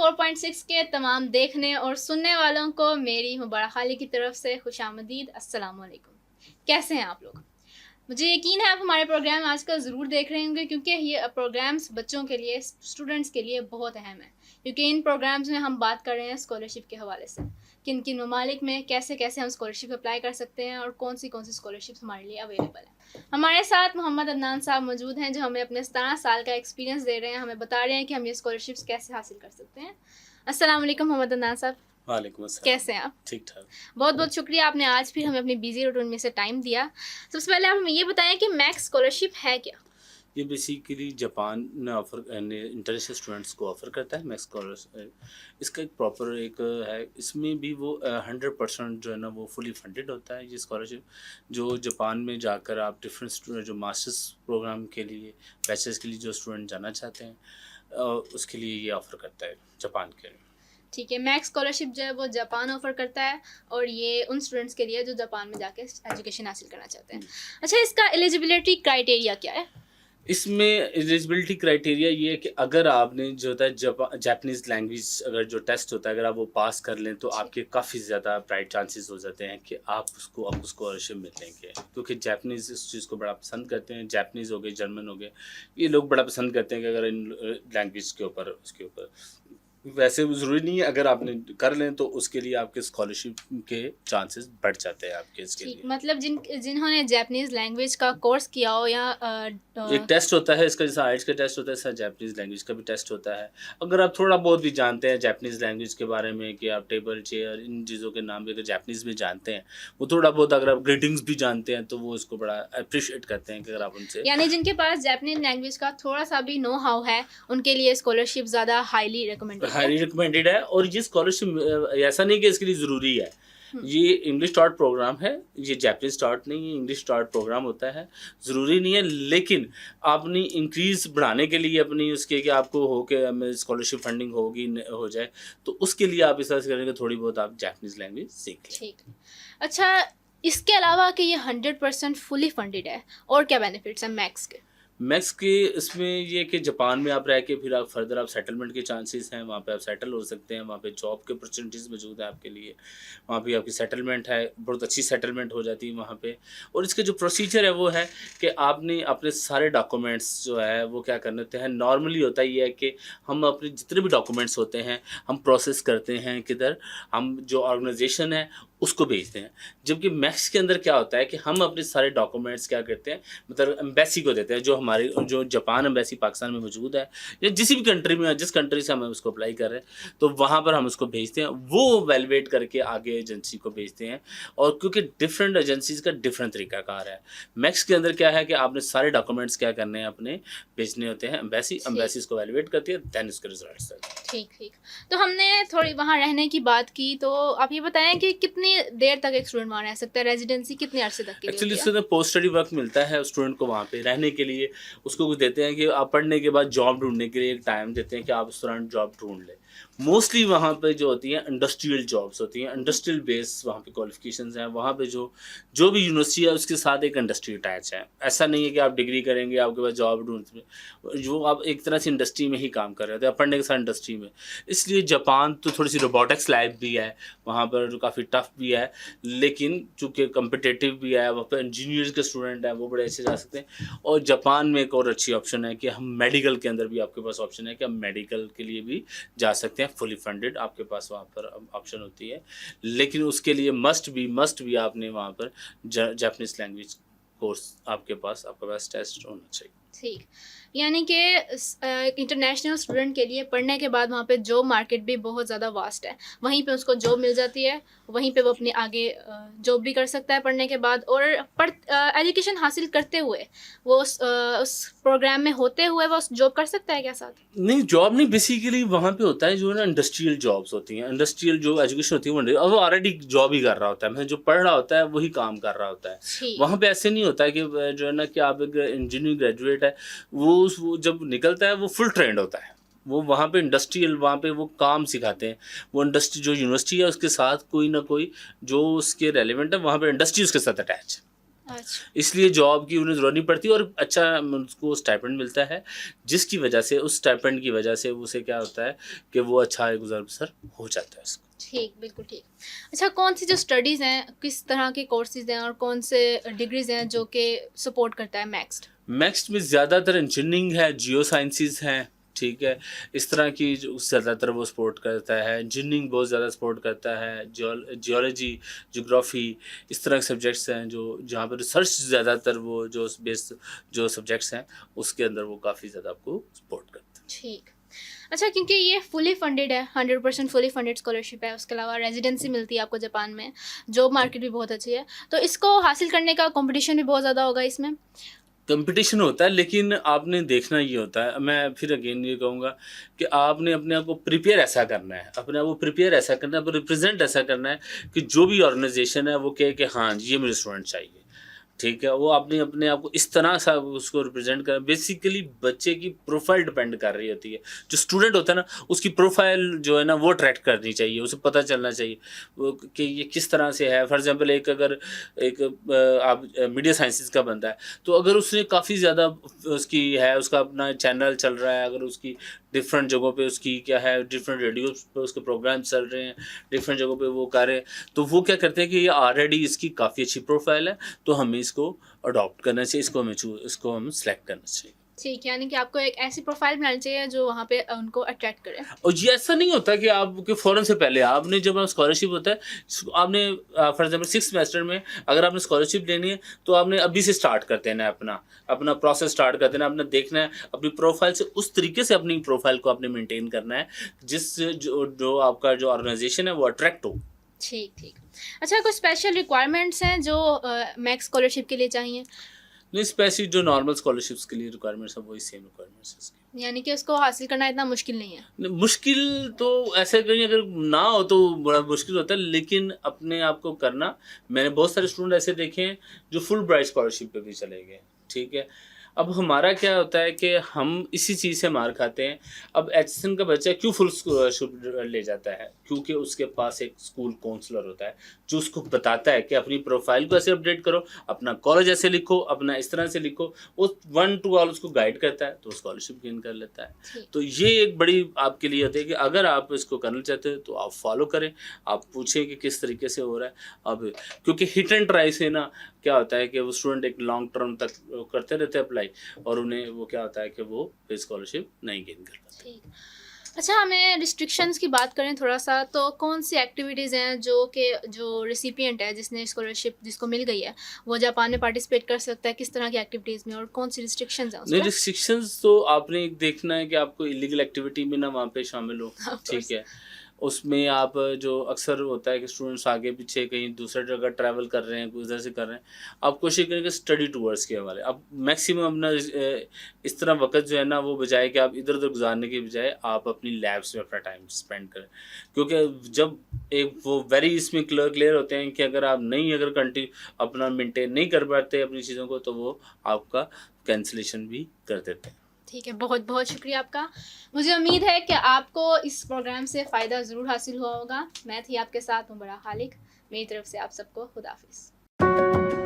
94.6 के तमाम देखने और सुनने वालों को मेरी मुबारक खाली की तरफ से खुशामदीद अस्सलाम वालेकुम। कैसे हैं आप लोग? मुझे यकीन है आप हमारे प्रोग्राम आजकल ज़रूर देख रहे होंगे, क्योंकि ये प्रोग्राम्स बच्चों के लिए, स्टूडेंट्स के लिए बहुत अहम है। क्योंकि इन प्रोग्राम्स में हम बात कर रहे हैं स्कॉलरशिप के हवाले से, किन किन ममालिक में कैसे कैसे हम स्कॉलरशिप अप्लाई कर सकते हैं और कौन सी स्कॉलरशिप हमारे लिए अवेलेबल है। हमारे साथ मोहम्मद अदनान साहब मौजूद हैं, जो हमें अपने 17 साल का एक्सपीरियंस दे रहे हैं, हमें बता रहे हैं कि हम ये स्कॉलरशिप्स कैसे हासिल कर सकते हैं। अस्सलाम वालेकुम मोहम्मद अदनान साहब। वालेकुम अस्सलाम। कैसे हैं आप? ठीक ठाक। बहुत बहुत शुक्रिया, आपने आज फिर हमें अपनी बिजी रूटीन में से टाइम दिया। सबसे पहले आप हमें ये बताएं कि मैक्स स्कॉलरशिप है क्या? ये बेसिकली जापान ने इंटरनेशनल स्टूडेंट्स को ऑफ़र करता है मैक्स स्कॉलरशिप। इसका एक प्रॉपर एक है, इसमें भी वो 100% जो है ना वो फुली फंडेड होता है। ये स्कॉलरशिप जो जापान में जाकर आप डिफरेंट स्टूडेंट जो मास्टर्स प्रोग्राम के लिए, बैचलर्स के लिए जो स्टूडेंट जाना चाहते हैं उसके लिए ये ऑफ़र करता है जापान के। ठीक है, मैक्स स्कॉलरशिप जो है वो जापान ऑफर करता है और ये उन स्टूडेंट्स के लिए जो जापान में जाके एजुकेशन हासिल करना चाहते हैं। अच्छा, इसका एलिजिबिलिटी क्राइटेरिया क्या है? इसमें एलिजिबिलिटी क्राइटेरिया ये है कि अगर आपने जो होता है जापानीज़ लैंग्वेज अगर जो टेस्ट होता है अगर आप वो पास कर लें तो आपके काफ़ी ज़्यादा ब्राइट चांसेस हो जाते हैं कि आपको स्कॉलरशिप मिलेंगे, क्योंकि जापानीज़ इस चीज़ को बड़ा पसंद करते हैं। जापानीज़ हो गए, जर्मन हो गए, ये लोग बड़ा पसंद करते हैं कि अगर इन लैंग्वेज के ऊपर उसके ऊपर वैसे ज़रूरी नहीं है, अगर आपने कर लें तो उसके लिए आपके स्कॉलरशिप के चांसेस बढ़ जाते हैं आपके इसके लिए। मतलब जिन्होंने जापानीज लैंग्वेज का कोर्स किया हो या एक टेस्ट होता है इसका, जैसा आइल्स का टेस्ट होता है ऐसा जापानीज़ लैंग्वेज का भी टेस्ट होता है। अगर आप थोड़ा बहुत भी जानते हैं जापानीज़ लैंग्वेज के बारे में कि आप टेबल, चेयर, इन चीज़ों के नाम भी अगर जापानीज़ में जानते हैं, वो थोड़ा बहुत अगर आप ग्रीटिंग्स भी जानते हैं तो वो इसको बड़ा अप्रिशिएट करते हैं कि अगर आप उनसे, यानी जिनके पास जापानीज लैंग्वेज का थोड़ा सा भी नो हाउ है, उनके लिए स्कॉलरशिप ज़्यादा हाईली रिकमेंडेड है। और ये स्कॉलरशिप ऐसा नहीं कि इसके लिए ज़रूरी है। ये इंग्लिश स्टार्ट प्रोग्राम है, ये जापानीज स्टार्ट नहीं है, इंग्लिश स्टार्ट प्रोग्राम होता है। ज़रूरी नहीं है, लेकिन अपनी इंक्रीज़ बढ़ाने के लिए अपनी उसके कि आपको हो के स्कॉलरशिप फंडिंग होगी हो जाए, तो उसके लिए आप इस तरह से करेंगे थोड़ी बहुत आप जापानीज़ लैंग्वेज सीख लें। ठीक। अच्छा, इसके अलावा कि ये 100% फुली फंडेड है, और क्या बेनिफिट्स हैं मैक्स के? मैक्स के इसमें ये कि जापान में आप रह के फिर आप फर्दर आप सेटलमेंट के चांसेस हैं, वहाँ पे आप सेटल हो सकते हैं, वहाँ पे जॉब के अपॉर्चुनिटीज़ मौजूद है आपके लिए, वहाँ पे आपकी सेटलमेंट है, बहुत अच्छी सेटलमेंट हो जाती है वहाँ पे। और इसका जो प्रोसीजर है वो है कि आपने अपने सारे डॉक्यूमेंट्स जो है वो क्या करने होते हैं। नॉर्मली होता ये है कि हम अपने जितने भी डॉक्यूमेंट्स होते हैं हम प्रोसेस करते हैं किधर, हम जो ऑर्गेनाइजेशन है उसको भेजते हैं। जबकि मैक्स के अंदर क्या होता है कि हम अपने सारे डॉक्यूमेंट्स क्या करते हैं, मतलब एम्बेसी को देते हैं, जो हमारी जो जापान एम्बेसी पाकिस्तान में मौजूद है या जिस भी कंट्री में, जिस कंट्री से हम उसको अप्लाई कर रहे हैं, तो वहाँ पर हम उसको भेजते हैं, वो वैलिडेट करके आगे एजेंसी को भेजते हैं। और क्योंकि डिफरेंट एजेंसीज़ का डिफरेंट तरीकाकार है, मैक्स के अंदर क्या है कि आपने सारे डॉक्यूमेंट्स क्या करने हैं अपने भेजने होते हैं एम्बेसी, एम्बेसी इसको वैलिडेट करती है, दैन इसके रिजल्ट्स आते हैं। ठीक ठीक। तो हमने थोड़ी वहाँ रहने की बात की, तो आप ये बताएं कि कितनी देर तक एक स्टूडेंट वहाँ रह सकता है, रेजिडेंसी कितने अरसे तक के लिए एक्चुअली होती है? इससे पोस्ट स्टडी वर्क मिलता है स्टूडेंट को वहाँ पे रहने के लिए। उसको कुछ देते हैं कि आप पढ़ने के बाद जॉब ढूंढने के लिए एक टाइम देते हैं कि आप उस दौरान जॉब ढूंढ लें। मोस्टली वहाँ पे जो होती हैं इंडस्ट्रियल जॉब्स होती हैं, इंडस्ट्रियल बेस वहाँ पे क्वालिफिकेशंस हैं। वहाँ पे जो भी यूनिवर्सिटी है उसके साथ एक इंडस्ट्री अटैच है। ऐसा नहीं है कि आप डिग्री करेंगे आपके पास जॉब ढूंढते, जो आप एक तरह से इंडस्ट्री में ही काम कर रहे होते हैं, पढ़ने के साथ इंडस्ट्री में। इसलिए जापान तो थोड़ी सी रोबोटिक्स लाइफ भी है, वहाँ पर काफ़ी टफ भी है, लेकिन चूँकि कम्पिटिटिव भी है, वहाँ पर इंजीनियर्स के स्टूडेंट हैं वो बड़े अच्छे जा सकते हैं। और जापान में एक और अच्छी ऑप्शन है कि हम मेडिकल के अंदर भी आपके पास ऑप्शन है कि हम मेडिकल के लिए भी जा सकते हैं, फुली फंडेड आपके पास वहाँ पर ऑप्शन होती है। लेकिन उसके लिए मस्ट भी आपने वहाँ पर जापानीज़ लैंग्वेज कोर्स आपके पास टेस्ट होना चाहिए। ठीक। यानी कि इंटरनेशनल स्टूडेंट के लिए पढ़ने के बाद वहाँ पे जॉब मार्केट भी बहुत ज़्यादा वास्ट है, वहीं पे उसको जॉब मिल जाती है, वहीं पे वो अपनी आगे जॉब भी कर सकता है पढ़ने के बाद, और एजुकेशन हासिल करते हुए वो उस प्रोग्राम में होते हुए वो जॉब कर सकता है क्या साथ? नहीं, जॉब नहीं, बेसिकली वहाँ पे होता है जो है ना इंडस्ट्रियल जॉब्स होती हैं, इंडस्ट्रियल जो एजुकेशन होती है वो ऑलरेडी जॉब ही कर रहा होता है, मतलब जो पढ़ रहा होता है वही काम कर रहा होता है। वहाँ पे ऐसे नहीं होता है कि जो है ना कि आप एक इंजीनियरिंग ग्रेजुएट है, वो जब निकलता है वो फुल ट्रेंड होता है। वो वहाँ पे इंडस्ट्रियल, वहाँ पे वो काम सिखाते हैं, वो इंडस्ट्री जो यूनिवर्सिटी है उसके साथ कोई ना कोई जो उसके रेलिवेंट है, वहाँ पे इंडस्ट्री उसके साथ अटैच है। अच्छा। इसलिए जॉब की उन्हें ज़रूरत नहीं पड़ती और अच्छा उसको स्टाइपेंड मिलता है, जिसकी वजह से उस स्टाइपेंड की वजह से उसे क्या होता है कि वो अच्छा एक गुज़र-बसर हो जाता है उसको। ठीक, बिल्कुल ठीक। अच्छा, कौन-सी जो स्टडीज़ हैं, किस तरह के कोर्सेज़ हैं और कौन से डिग्रीज़ हैं जो कि सपोर्ट करता है मैक्स्ड? नेक्स्ट में ज़्यादातर इंजीनियरिंग है, जियो साइंसेज़ हैं, ठीक है? इस तरह की जो ज़्यादातर वो सपोर्ट करता है। इंजीनियरिंग बहुत ज़्यादा सपोर्ट करता है, जियोलॉजी, ज्योग्राफ़ी, इस तरह के सब्जेक्ट्स हैं जो जहाँ पर रिसर्च ज़्यादातर वो जो बेस्ड जो सब्जेक्ट्स हैं, उसके अंदर वो काफ़ी ज़्यादा आपको सपोर्ट करता है। ठीक। अच्छा, क्योंकि ये फुली फंडेड है, 100% फुली फंडेड स्कॉलरशिप है, उसके अलावा रेज़िडेंसी मिलती है आपको जापान में, जॉब मार्केट भी बहुत अच्छी है, तो इसको हासिल करने का कॉम्पिटिशन भी बहुत ज़्यादा होगा इसमें? कॉम्पिटिशन होता है लेकिन आपने देखना ये होता है, मैं फिर अगेन ये कहूँगा कि आपने अपने आप को प्रिपेयर ऐसा करना है, अपने आप को प्रिपेयर ऐसा करना है, रिप्रेजेंट ऐसा करना है कि जो भी ऑर्गेनाइजेशन है वो कहे कि हाँ ये मुझे स्टूडेंट चाहिए, ठीक है? वो आपने अपने आप को इस तरह सा उसको रिप्रेजेंट कर, बेसिकली बच्चे की प्रोफाइल डिपेंड कर रही होती है। जो स्टूडेंट होता है ना, उसकी प्रोफाइल जो है ना वो अट्रैक्ट करनी चाहिए, उसे पता चलना चाहिए वो कि ये किस तरह से है। फॉर एग्ज़ाम्पल एक अगर एक आप मीडिया साइंसेज़ का बंदा है, तो अगर उसने काफ़ी ज़्यादा उसकी है, उसका अपना चैनल चल रहा है, अगर उसकी डिफरेंट जगहों पे उसकी क्या है, डिफरेंट रेडियोज़ पे उसके प्रोग्राम चल रहे हैं, डिफरेंट जगहों पे वो कर रहे हैं, तो वो क्या करते हैं कि ये ऑलरेडी इसकी काफ़ी अच्छी प्रोफाइल है, तो हमें इसको अडॉप्ट करना चाहिए, इसको हम सेलेक्ट करना चाहिए। ठीक, यानी कि आपको एक ऐसी प्रोफ़ाइल बनानी चाहिए जो वहाँ पे उनको अट्रैक्ट करे। और ये ऐसा नहीं होता कि आपके फ़ौरन से पहले आपने जब स्कॉलरशिप होता है, आपने फॉर एग्ज़ाम्पल 6th सेमेस्टर में अगर आपने स्कॉलरशिप लेनी है, तो आपने अभी से स्टार्ट कर देना है अपना प्रोसेस स्टार्ट कर देना है, अपना देखना है, अपनी प्रोफ़ाइल से उस तरीके से अपनी प्रोफ़ाइल को आपने मेंटेन करना है, जिससे जो आपका जो ऑर्गनाइज़ेशन है वो अट्रैक्ट हो। ठीक, ठीक। अच्छा, कुछ स्पेशल रिक्वायरमेंट्स हैं जो मैक्स स्कॉलरशिप के लिए चाहिए? नहीं, स्पेसिफ़िक जो नॉर्मल स्कॉलरशिप्स के लिए रिक्वायरमेंट्स है वही सेम रिक्वायरमेंट्स है इसकी। यानी कि उसको हासिल करना इतना मुश्किल नहीं है। नहीं, मुश्किल तो ऐसे कहीं अगर ना हो तो बड़ा मुश्किल होता है, लेकिन अपने आप को करना, मैंने बहुत सारे स्टूडेंट ऐसे देखे हैं जो फुल ब्राइट स्कॉलरशिप पे भी चले गए, ठीक है। अब हमारा क्या होता है कि हम इसी चीज़ से मार खाते हैं। अब एचएसएन का बच्चा क्यों फुल स्कॉलरशिप ले जाता है, क्योंकि उसके पास एक स्कूल काउंसलर होता है जो उसको बताता है कि अपनी प्रोफाइल को ऐसे अपडेट करो, अपना कॉलेज ऐसे लिखो, अपना इस तरह से लिखो, वो 1 टू ऑल उसको गाइड करता है, तो स्कॉलरशिप गेन कर लेता है। ठीक। तो ये एक बड़ी आपके लिए होती है कि अगर आप इसको करना चाहते हो तो आप फॉलो करें, आप पूछें कि किस तरीके से हो रहा है। अब क्योंकि हिट एंड ट्राई से ना क्या होता है कि वो स्टूडेंट एक लॉन्ग टर्म तक करते रहते हैं अप्लाई, और उन्हें वो क्या होता है कि वो स्कॉलरशिप नहीं गेन कर पाते। ठीक। अच्छा, हमें रिस्ट्रिक्शंस की बात करें थोड़ा-सा, तो कौन-सी एक्टिविटीज़ हैं जो रिसिपिएंट है जिसने स्कॉलरशिप जिसको मिल गई है, वो जापान में पार्टिसिपेट कर सकता है, किस तरह की एक्टिविटीज़ में और कौन-सी रिस्ट्रिक्शंस हैं नहीं, उसमें? रिस्ट्रिक्शंस तो आपने एक देखना है कि आपको इलीगल एक्टिविटी में ना वहाँ पे शामिल हो, ऑफ ठीक कोर्स। है। उसमें आप जो अक्सर होता है कि स्टूडेंट्स आगे पीछे कहीं दूसरे जगह ट्रैवल कर रहे हैं, उधर से कर रहे हैं, आप कोशिश करें कि स्टडी टूवर्ड्स के हवाले आप मैक्सिमम अपना इस तरह वक़्त जो है ना वो बजाय कि आप इधर-उधर गुज़ारने के बजाय आप अपनी लैब्स में अपना टाइम स्पेंड करें। क्योंकि जब एक वो वेरी इसमें क्लियर होते हैं कि अगर आप नहीं अगर अपना मेंटेन नहीं कर पाते अपनी चीज़ों को, तो वो आपका कैंसलेशन भी कर देते हैं। ठीक है, बहुत-बहुत शुक्रिया आपका। मुझे उम्मीद है कि आपको इस प्रोग्राम से फ़ायदा ज़रूर हासिल हुआ होगा। मैं थी आपके साथ उमरा खालिक। मेरी तरफ से आप सबको खुदा हाफ़िज़।